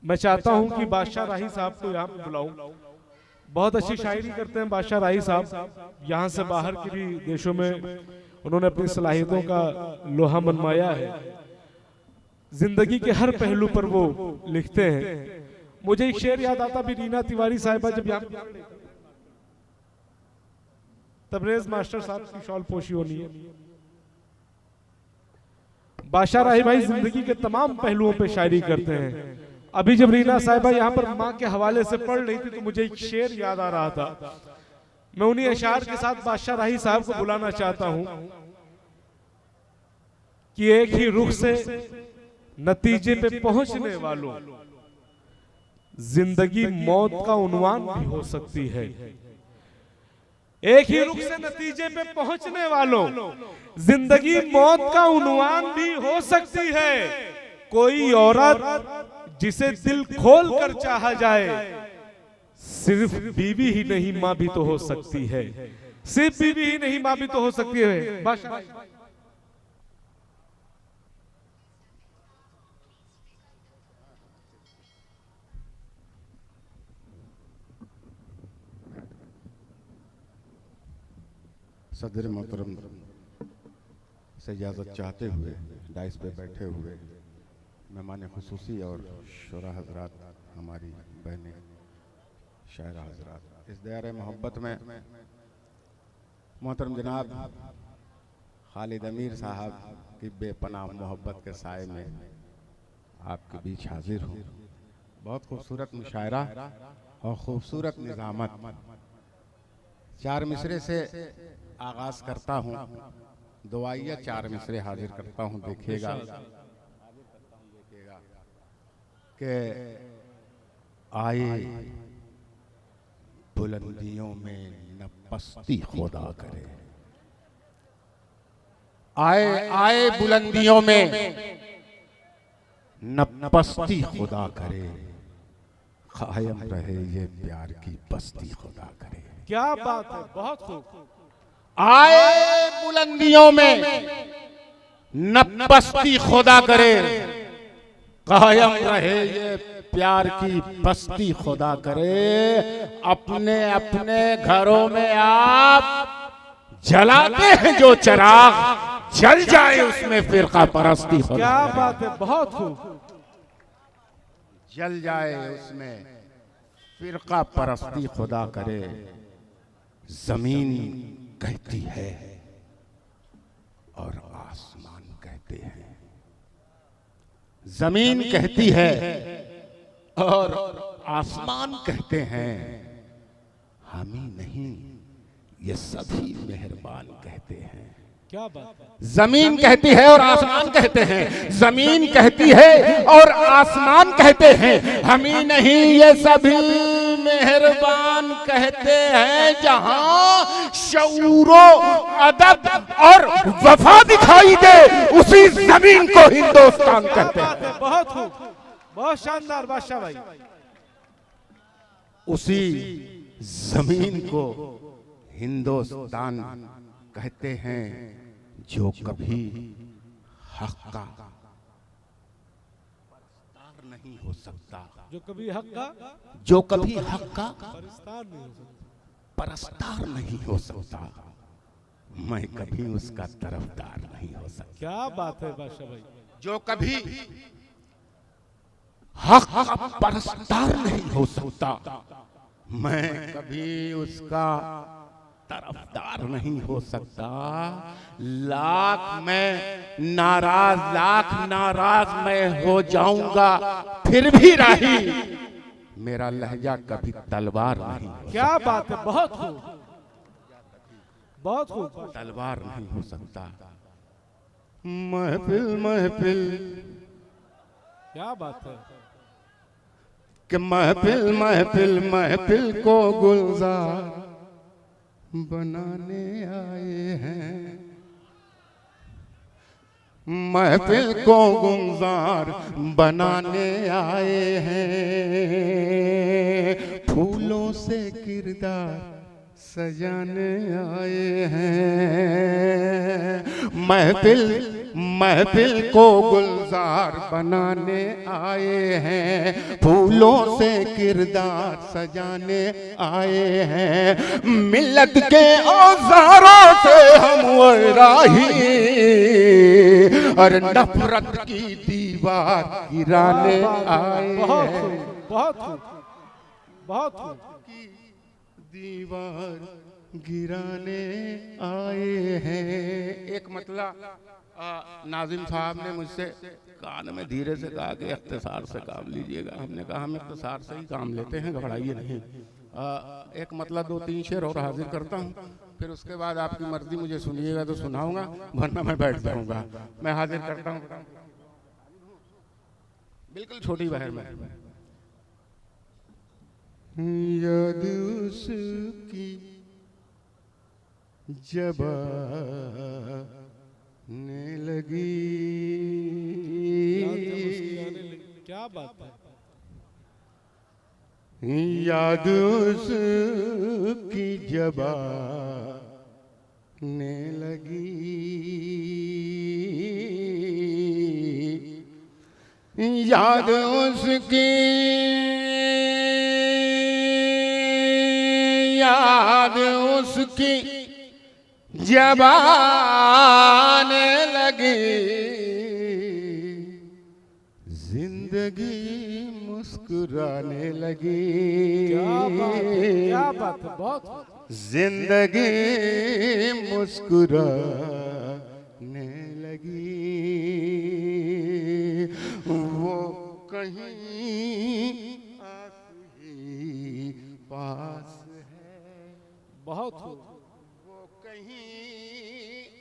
मैं चाहता हूं कि बादशाह राही साहब को यहाँ पे बुलाऊं। बहुत अच्छी शायरी करते हैं बादशाह राही साहब। यहाँ से बाहर के भी देशों में उन्होंने अपनी सलाहियतों का लोहा मनवाया है। जिंदगी के हर पहलू पर वो लिखते हैं। मुझे एक शेर याद आता भी, रीना तिवारी साहिबा जब यहाँ तबरेज मास्टर साहब की शॉल पोशी होनी है। बादशाह राही भाई जिंदगी के तमाम पहलुओं पे शायरी करते हैं। अभी जब रीना साहिबा यहाँ पर माँ के हवाले से पढ़ रही थी तो मुझे एक शेर याद आ रहा था। मैं उन्हीं अशार के साथ बादशाह राही साहब को बुलाना चाहता हूं कि एक ही रुख से नतीजे पे पहुंचने वालों, जिंदगी मौत का उन्वान भी हो सकती है। एक ही रुख से नतीजे पे पहुंचने वालों, जिंदगी मौत का उन्वान भी हो सकती है। कोई औरत जिसे दिल खोल कर चाहा जाए, सिर्फ बीवी ही नहीं मां भी तो हो सकती है। सिर्फ बीवी ही नहीं मां भी तो हो सकती है। सदर मोहतरम से इजाज़त चाहते हुए डाइस पे बैठे हुए मेहमान खुसूसी और शुरा हजरात, हमारी बहनें शायरा हजरात, इस दायरे मोहब्बत में मोहतरम जनाब खालिद अमीर साहब की बेपनाह मोहब्बत के साए में आपके बीच हाजिर हूँ। बहुत खूबसूरत मुशायरा और खूबसूरत निज़ामत। चार मिसरे से आगाज करता हूँ, दुआइया चार मिसरे हाजिर करता हूँ। देखिएगा कि आए बुलंदियों में न पस्ती खुदा करे, आए आए बुलंदियों में न पस्ती खुदा करे, कायम रहे ये प्यार की बस्ती खुदा करे। क्या बात है, बहुत खूब। आए बुलंदियों में न पस्ती खुदा करे, कायम रहे ये प्यार की बस्ती खुदा करे। अपने अपने घरों में आप जलाते हैं जो चिराग, जल जाए उसमें फिरका परस्ती खुदा। क्या बात है, बहुत खूब। जल जाए उसमें फिरका परस्ती खुदा करे। जमीन कहती है और आसमान कहते हैं, जमीन कहती है और आसमान कहते हैं, हम ही नहीं ये सभी मेहरबान कहते हैं। क्या बात है। जमीन कहती है और आसमान कहते हैं, जमीन कहती है और आसमान कहते हैं, हम ही नहीं ये सभी मेहरबान कहते हैं। जहां शऊरो अदब और वफा दिखाई दे, उसी जमीन को हिंदुस्तान कहते हैं। बहुत खूब, बहुत शानदार बादशाह भाई। उसी जमीन को हिंदुस्तान कहते हैं जो कभी हक का परस्तार नहीं हो सकता, जो कभी हक का परस्तार नहीं हो सकता, मैं कभी उसका तरफदार नहीं हो सकता। क्या बात है बादशाह भाई। जो कभी हक का परस्तार नहीं हो सकता, मैं कभी उसका तरफदार नहीं हो सकता। लाख नाराज मैं हो जाऊंगा, फिर भी राही मेरा लहजा कभी तलवार नहीं हो। क्या बात है, बहुत खूब, बहुत खूब। तलवार नहीं हो सकता। महफिल महफिल, क्या बात है कि महफिल महफिल महफिल को गुलजार बनाने आए हैं, महफिल को गुलजार बनाने आए हैं, फूलों से किरदार सजाने आए हैं। महफिल महफिल को गुलजार बनाने आए हैं, फूलों से किरदार सजाने आए हैं, मिल्लत के औजारों से हम राही और नफरत की दीवार गिराने आए हैं। बहुत दीवार गिराने आए हैं। एक मतलब नाजिम साहब ने मुझसे कान में धीरे से कहा कि इख्तिसार से काम लीजिएगा। हमने कहा हम इख्तिसार से ही काम लेते हैं, घबराइए नहीं। एक मतलब 2-3 शेर और हाजिर करता हूँ, फिर उसके बाद आपकी मर्जी, मुझे सुनिएगा तो सुनाऊंगा, वरना मैं बैठ जाऊंगा। मैं हाजिर करता हूँ बिल्कुल छोटी बहर में। याद उसकी जब आने लगी, क्या बात है। याद उसकी जब आने लगी, याद उसकी, याद उसकी जब आने लगी, जिंदगी मुस्कुराने लगी। क्या बात है, बहुत। जिंदगी मुस्कुराने लगी, वो कहीं पास है, बहुत। वो कहीं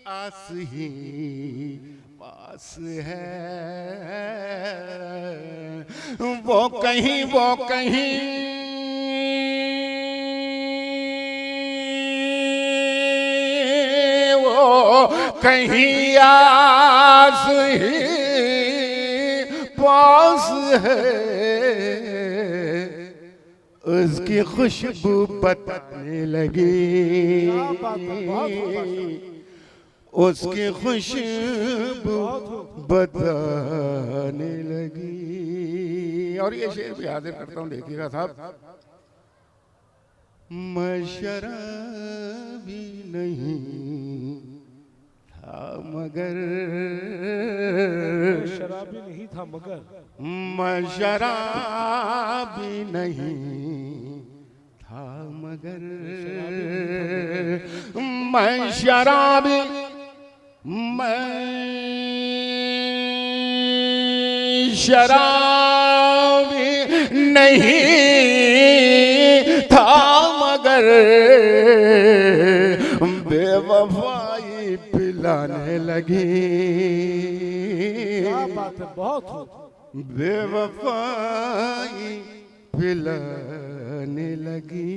आस ही पास है, वो कहीं वो कहीं आस ही पास है, उसकी खुशबू बताने लगी, उसकी खुशबू बताने लगी। और ये शेर भी हाजिर करता हूँ, देखिएगा साहब। मैं शराबी नहीं था मगर, शराबी नहीं था मगर, मैं शराबी नहीं था मगर, मैं शराबी, मैं शराबी नहीं था मगर, बेवफाई पिलाने लगी। क्या बात है, बहुत। बेवफाई पिलाने लगी,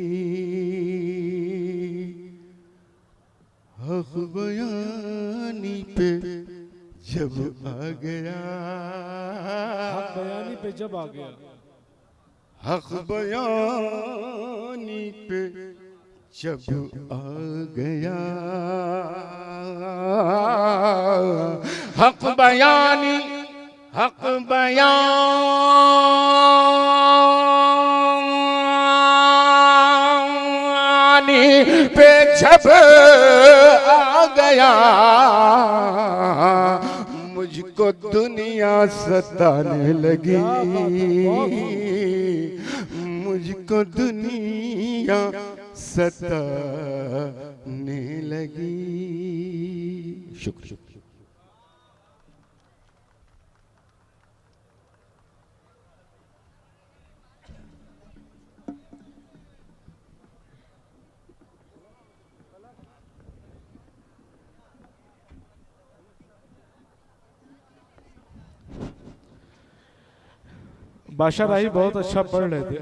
हक बयानी पे जब आ गया, हक बयानी पे जब आ गया, हक बयानी पे जब आ गया, हक बयानी, हक बयानी पे जब आ गया, मुझको दुनिया सताने लगी, मुझको दुनिया सताने लगी। शुक्र। बादशाह भाई बहुत अच्छा पढ़ रहे थे।